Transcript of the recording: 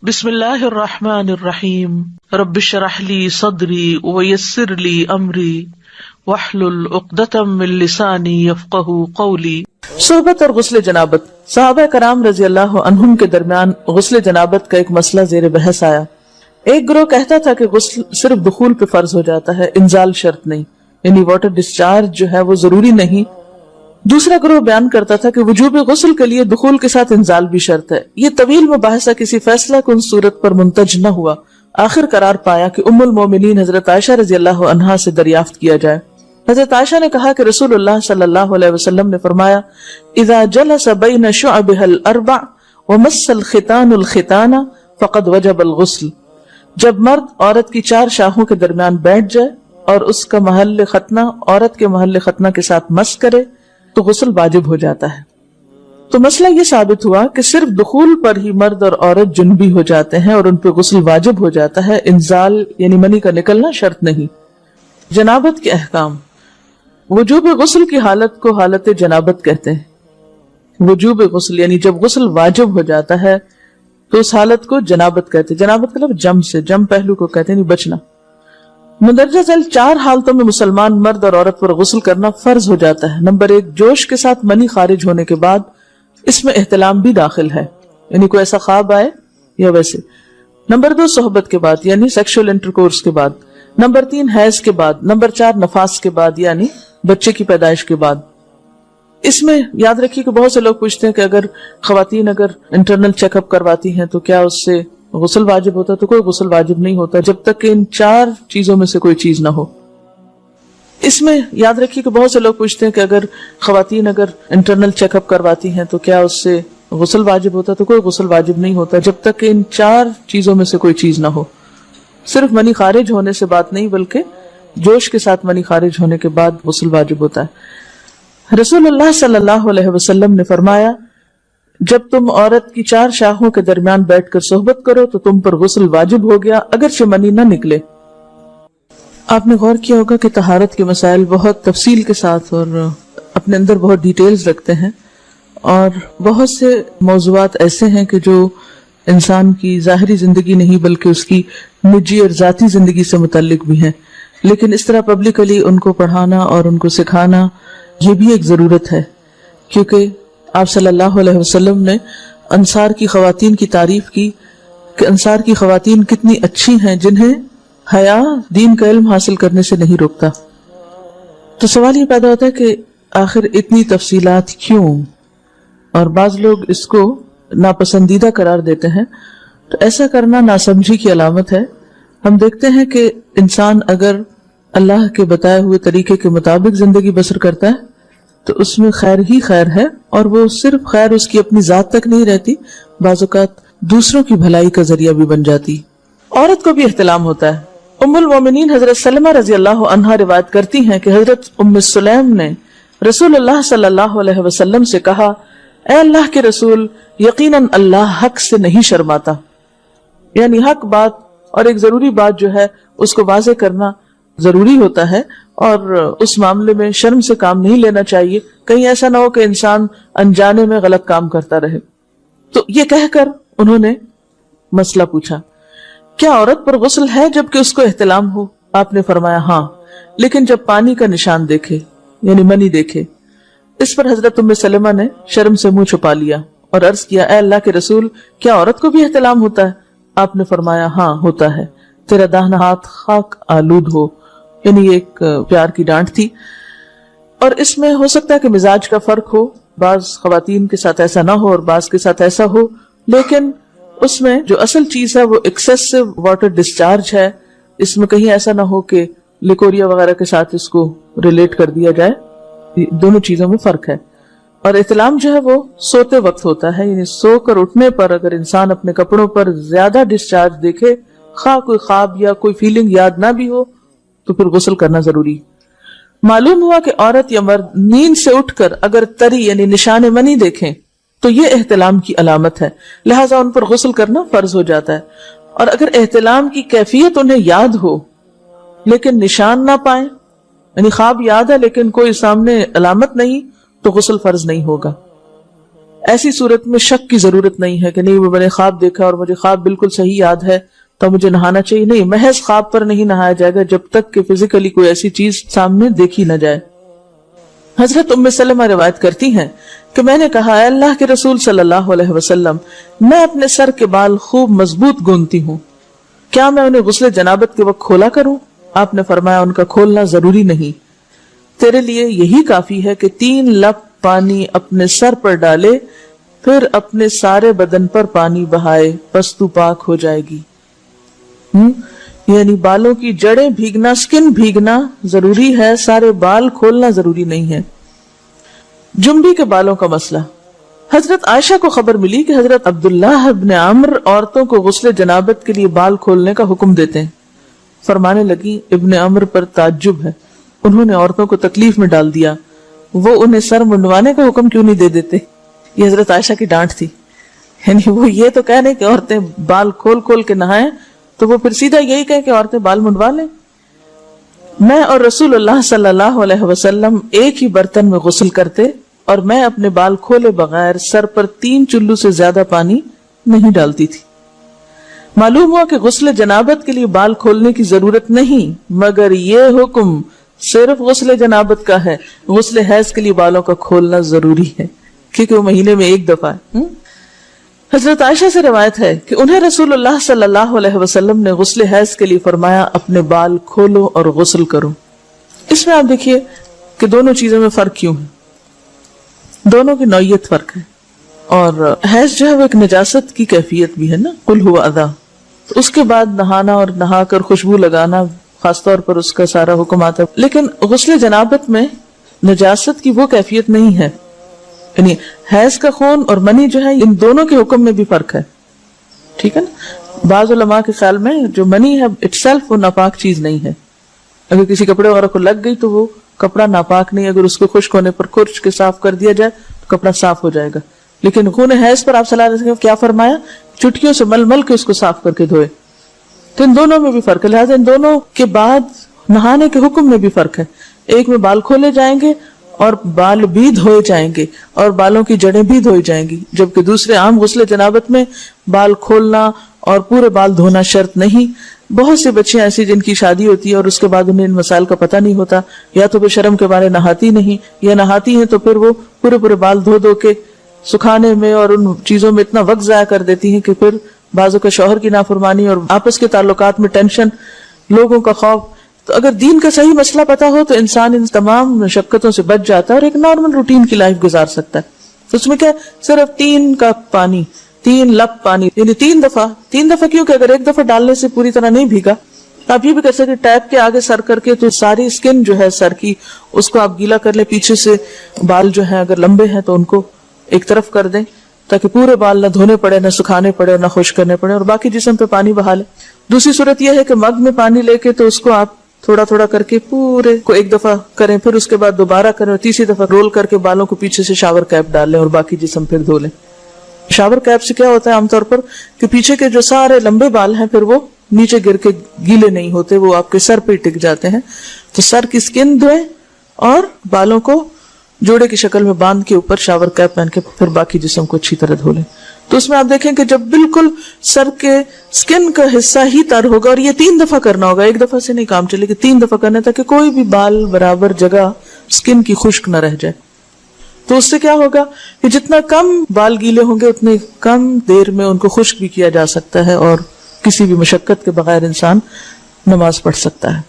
بسم اللہ الرحمن الرحیم رب اشرح لی صدری ویسر لی امری واحلل عقدۃ من لسانی یفقہوا قولی۔ صحبت اور غسل جنابت۔ صحابہ کرام رضی اللہ عنہم کے درمیان غسل جنابت کا ایک مسئلہ زیر بحث آیا۔ ایک گروہ کہتا تھا کہ غسل صرف دخول پہ فرض ہو جاتا ہے، انزال شرط نہیں، یعنی واٹر ڈسچارج جو ہے وہ ضروری نہیں۔ دوسرا گروہ بیان کرتا تھا کہ وجوب غسل کے لیے دخول کے ساتھ انزال بھی شرط ہے۔ یہ طویل مباحثہ کسی فیصلہ کن صورت پر منتج نہ ہوا۔ آخر قرار پایا کہ ام المومنین حضرت عائشہ رضی اللہ عنہا سے دریافت کیا جائے۔ حضرت عائشہ نے کہا کہ رسول اللہ صلی اللہ علیہ وسلم نے فرمایا، اذا جلس بین شعبها الاربع ومس الختان الختان فقد وجب الغسل۔ جب مرد عورت کی چار شاخوں کے درمیان بیٹھ جائے اور اس کا محل ختنہ عورت کے محل ختنہ کے ساتھ مس کرے تو غسل واجب ہو جاتا ہے۔ تو مسئلہ یہ ثابت ہوا کہ صرف دخول پر ہی مرد اور عورت جنبی ہو جاتے ہیں اور ان پہ غسل واجب ہو جاتا ہے، انزال یعنی منی کا نکلنا شرط نہیں۔ جنابت کے احکام۔ وجوب غسل کی حالت کو حالت جنابت کہتے ہیں۔ وجوب غسل یعنی جب غسل واجب ہو جاتا ہے تو اس حالت کو جنابت کہتے ہیں۔ جنابت کا لفظ جم سے، جم پہلو کو کہتے ہیں، بچنا۔ مندرجہ ذیل چار حالتوں میں مسلمان مرد اور عورت پر غسل کرنا فرض ہو جاتا ہے۔ نمبر 1، جوش کے ساتھ منی خارج ہونے کے بعد، اس میں احتلام بھی داخل ہے، یعنی کوئی ایسا خواب آئے یا ویسے۔ نمبر 2، صحبت کے بعد یعنی سیکشول انٹرکورس کے بعد۔ نمبر 3، حیض کے بعد۔ نمبر 4، نفاس کے بعد یعنی بچے کی پیدائش کے بعد۔ اس میں یاد رکھیے کہ بہت سے لوگ پوچھتے ہیں کہ اگر خواتین انٹرنل چیک اپ کرواتی ہیں تو کیا اس سے غسل واجب ہوتا ہے؟ تو کوئی غسل واجب نہیں ہوتا جب تک کہ ان چار چیزوں میں سے کوئی چیز نہ ہو۔ اس میں یاد رکھیے کہ بہت سے لوگ پوچھتے ہیں کہ اگر خواتین انٹرنل چیک اپ کرواتی ہیں تو کیا اس سے غسل واجب ہوتا ہے؟ تو کوئی غسل واجب نہیں ہوتا جب تک کہ ان چار چیزوں میں سے کوئی چیز نہ ہو۔ صرف منی خارج ہونے سے بات نہیں، بلکہ جوش کے ساتھ منی خارج ہونے کے بعد غسل واجب ہوتا ہے۔ رسول اللہ صلی اللہ علیہ وسلم نے فرمایا، جب تم عورت کی چار شاخوں کے درمیان بیٹھ کر صحبت کرو تو تم پر غسل واجب ہو گیا اگرچہ منی نہ نکلے۔ آپ نے غور کیا ہوگا کہ طہارت کے مسائل بہت تفصیل کے ساتھ اور اپنے اندر بہت ڈیٹیلز رکھتے ہیں، اور بہت سے موضوعات ایسے ہیں کہ جو انسان کی ظاہری زندگی نہیں بلکہ اس کی نجی اور ذاتی زندگی سے متعلق بھی ہیں، لیکن اس طرح پبلکلی ان کو پڑھانا اور ان کو سکھانا یہ بھی ایک ضرورت ہے، کیونکہ آپ صلی اللہ علیہ وسلم نے انصار کی خواتین کی تعریف کی کہ انصار کی خواتین کتنی اچھی ہیں جنہیں حیا دین کا علم حاصل کرنے سے نہیں روکتا۔ تو سوال یہ پیدا ہوتا ہے کہ آخر اتنی تفصیلات کیوں؟ اور بعض لوگ اس کو ناپسندیدہ قرار دیتے ہیں، تو ایسا کرنا ناسمجھی کی علامت ہے۔ ہم دیکھتے ہیں کہ انسان اگر اللہ کے بتائے ہوئے طریقے کے مطابق زندگی بسر کرتا ہے تو اس میں خیر ہی خیر ہے، اور وہ صرف خیر اس کی اپنی ذات تک نہیں رہتی، بعض اوقات دوسروں کی بھلائی کا ذریعہ بھی بن جاتی۔ عورت کو بھی احتلام ہوتا ہے۔ ام المومنین حضرت سلمہ رضی اللہ عنہا روایت کرتی ہیں کہ حضرت ام سلیم نے رسول اللہ صلی اللہ علیہ وسلم سے کہا، اے اللہ کے رسول، یقیناً اللہ حق سے نہیں شرماتا، یعنی حق بات اور ایک ضروری بات جو ہے اس کو واضح کرنا ضروری ہوتا ہے، اور اس معاملے میں شرم سے کام نہیں لینا چاہیے، کہیں ایسا نہ ہو کہ انسان انجانے میں غلط کام کرتا رہے۔ تو یہ کہہ کر انہوں نے مسئلہ پوچھا، کیا عورت پر غسل ہے جبکہ اس کو احتلام ہو؟ آپ نے فرمایا ہاں، لیکن جب پانی کا نشان دیکھے یعنی منی دیکھے۔ اس پر حضرت ام سلمہ نے شرم سے منہ چھپا لیا اور عرض کیا، اے اللہ کے رسول، کیا عورت کو بھی احتلام ہوتا ہے؟ آپ نے فرمایا ہاں ہوتا ہے، تیرا داہنا ہاتھ خاک آلود ہو، یعنی ایک پیار کی ڈانٹ تھی۔ اور اس میں ہو سکتا ہے کہ مزاج کا فرق ہو، بعض خواتین کے ساتھ ایسا نہ ہو اور بعض کے ساتھ ایسا ہو، لیکن اس میں جو اصل چیز ہے وہ ایکسیسو واٹر ڈسچارج ہے۔ اس میں کہیں ایسا نہ ہو کہ لیکوریا وغیرہ کے ساتھ اس کو ریلیٹ کر دیا جائے، دونوں چیزوں میں فرق ہے۔ اور احتلام جو ہے وہ سوتے وقت ہوتا ہے، یعنی سو کر اٹھنے پر اگر انسان اپنے کپڑوں پر زیادہ ڈسچارج دیکھے، خواہ کوئی خواب یا کوئی فیلنگ یاد نہ بھی ہو، تو پھر غسل کرنا ضروری۔ معلوم ہوا کہ عورت یا مرد نیند سے اٹھ کر اگر تری یعنی نشان منی دیکھیں تو یہ احتلام کی علامت ہے، لہٰذا ان پر غسل کرنا فرض ہو جاتا ہے۔ اور اگر احتلام کی کیفیت انہیں یاد ہو لیکن نشان نہ پائیں، یعنی خواب یاد ہے لیکن کوئی سامنے علامت نہیں، تو غسل فرض نہیں ہوگا۔ ایسی صورت میں شک کی ضرورت نہیں ہے کہ نہیں وہ میں نے خواب دیکھا اور مجھے خواب بالکل صحیح یاد ہے تو مجھے نہانا چاہیے. نہیں، محض خواب پر نہیں نہایا جائے گا جب تک کہ فزیکلی کوئی ایسی چیز سامنے دیکھی نہ جائے. حضرت ام سلمہ روایت کرتی ہیں کہ میں نے کہا، اے اللہ کے رسول صلی اللہ علیہ وسلم، میں اپنے سر کے بال خوب مضبوط گوندتی ہوں، کیا میں انہیں غسل جنابت کے وقت کھولا کروں؟ آپ نے فرمایا، ان کا کھولنا ضروری نہیں، تیرے لیے یہی کافی ہے کہ 3 لپ پانی اپنے سر پر ڈالے، پھر اپنے سارے بدن پر پانی بہائے، پس تو پاک ہو جائے گی. یعنی بالوں کی جڑیں بھیگنا، سکن بھیگنا ضروری ہے، سارے بال کھولنا ضروری نہیں ہے. جنبی کے بالوں کا مسئلہ. حضرت عائشہ کو خبر ملی کہ حضرت عبداللہ ابن عمر عورتوں کو غسل جنابت کے لیے بال کھولنے کا حکم دیتے ہیں. فرمانے لگی، ابن عمر پر تعجب ہے، انہوں نے عورتوں کو تکلیف میں ڈال دیا، وہ انہیں سر منڈوانے کا حکم کیوں نہیں دے دیتے؟ یہ حضرت عائشہ کی ڈانٹ تھی. یعنی وہ یہ تو کہنے کہ عورتیں بال کھول کھول کے نہائیں، تو وہ پھر سیدھا یہی کہے کہ عورتیں بال منڈوا لیں. میں اور رسول اللہ صلی اللہ علیہ وسلم ایک ہی برتن میں غسل کرتے، اور میں اپنے بال کھولے بغیر سر پر 3 چلو سے زیادہ پانی نہیں ڈالتی تھی. معلوم ہوا کہ غسل جنابت کے لیے بال کھولنے کی ضرورت نہیں، مگر یہ حکم صرف غسل جنابت کا ہے. غسل حیض کے لیے بالوں کا کھولنا ضروری ہے کیونکہ وہ مہینے میں ایک دفعہ ہے. حضرت عائشہ سے روایت ہے کہ انہیں رسول اللہ صلی اللہ علیہ وسلم نے غسل حیض کے لیے فرمایا، اپنے بال کھولو اور غسل کرو. اس میں آپ دیکھیے کہ دونوں چیزوں میں فرق کیوں ہے. دونوں کی نوعیت فرق ہے، اور حیض جو ہے وہ ایک نجاست کی کیفیت بھی ہے نا، قل ہوا اذی. اس کے بعد نہانا اور نہا کر خوشبو لگانا، خاص طور پر اس کا سارا حکم آتا ہے. لیکن غسل جنابت میں نجاست کی وہ کیفیت نہیں ہے. یعنی حیض کا خون اور منی جو ہے، ان دونوں کے حکم میں بھی فرق ہے. ٹھیک ہے نا. بعض علماء کے خیال میں جو منی ہے اٹ سیلف وہ ناپاک چیز نہیں ہے. اگر کسی کپڑے وغیرہ کو لگ گئی تو وہ کپڑا ناپاک نہیں، اگر اس کو خشک ہونے پر کھرچ کے صاف کر دیا جائے تو کپڑا صاف ہو جائے گا. لیکن خون حیض پر آپ صلی اللہ علیہ وسلم کیا فرمایا؟ چٹکیوں سے مل مل کے اس کو صاف کر کے دھوئے. تو ان دونوں میں بھی فرق ہے. لہٰذا ان دونوں کے بعد نہانے کے حکم میں بھی فرق ہے. ایک میں بال کھولے جائیں گے اور بال بھی دھوئے جائیں گے اور بالوں کی جڑیں بھی دھوئی جائیں گی، جبکہ دوسرے عام غسل جنابت میں بال کھولنا اور پورے بال دھونا شرط نہیں. بہت سے بچیاں ایسی جن کی شادی ہوتی ہے اور اس کے بعد انہیں ان مسائل کا پتہ نہیں ہوتا، یا تو وہ شرم کے بارے نہاتی نہیں، یا نہاتی ہیں تو پھر وہ پورے بال دھو دھو کے سکھانے میں اور ان چیزوں میں اتنا وقت ضائع کر دیتی ہیں کہ پھر بعضوں کا شوہر کی نافرمانی اور آپس کے تعلقات میں ٹینشن، لوگوں کا خوف. تو اگر دین کا صحیح مسئلہ پتا ہو تو انسان ان تمام مشقتوں سے بچ جاتا ہے اور ایک نارمل روٹین کی لائف گزار سکتا ہے. تو اس میں کیا صرف 3 کپ پانی، 3 لپ پانی، یعنی 3 دفعہ کیوں کہ اگر ایک دفعہ ڈالنے سے پوری طرح نہیں بھیگا آپ یہ بھی کر سکتے ٹیپ کے آگے سر کر کے تو ساری اسکن جو ہے سر کی اس کو آپ گیلا کر لیں، پیچھے سے بال جو ہیں اگر لمبے ہیں تو ان کو ایک طرف کر دیں تاکہ پورے بال نہ دھونے پڑے، نہ سکھانے پڑے اور نہ خشک کرنے پڑے، اور باقی جسم پہ پانی بہا لیں. دوسری صورت یہ ہے کہ مگ میں پانی لے کے تو اس کو آپ تھوڑا تھوڑا کر کے پورے کو ایک دفعہ کریں، پھر اس کے بعد دوبارہ کریں اور تیسری دفعہ رول کر کے بالوں کو پیچھے سے شاور کیپ ڈال لیں اور باقی جسم پھر دھو لیں. شاور کیپ سے کیا ہوتا ہے عام طور پر کہ پیچھے کے جو سارے لمبے بال ہیں پھر وہ نیچے گر کے گیلے نہیں ہوتے، وہ آپ کے سر پہ ٹک جاتے ہیں. تو سر کی اسکن دھوئیں اور بالوں کو جوڑے کی شکل میں باندھ کے اوپر شاور کیپ پہن کے پھر باقی جسم کو اچھی طرح دھو لیں. تو اس میں آپ دیکھیں کہ جب بالکل سر کے سکن کا حصہ ہی تر ہوگا، اور یہ 3 دفعہ کرنا ہوگا، ایک دفعہ سے نہیں کام چلے کہ 3 دفعہ کرنا تاکہ کوئی بھی بال برابر جگہ سکن کی خشک نہ رہ جائے. تو اس سے کیا ہوگا کہ جتنا کم بال گیلے ہوں گے اتنے کم دیر میں ان کو خشک بھی کیا جا سکتا ہے اور کسی بھی مشقت کے بغیر انسان نماز پڑھ سکتا ہے.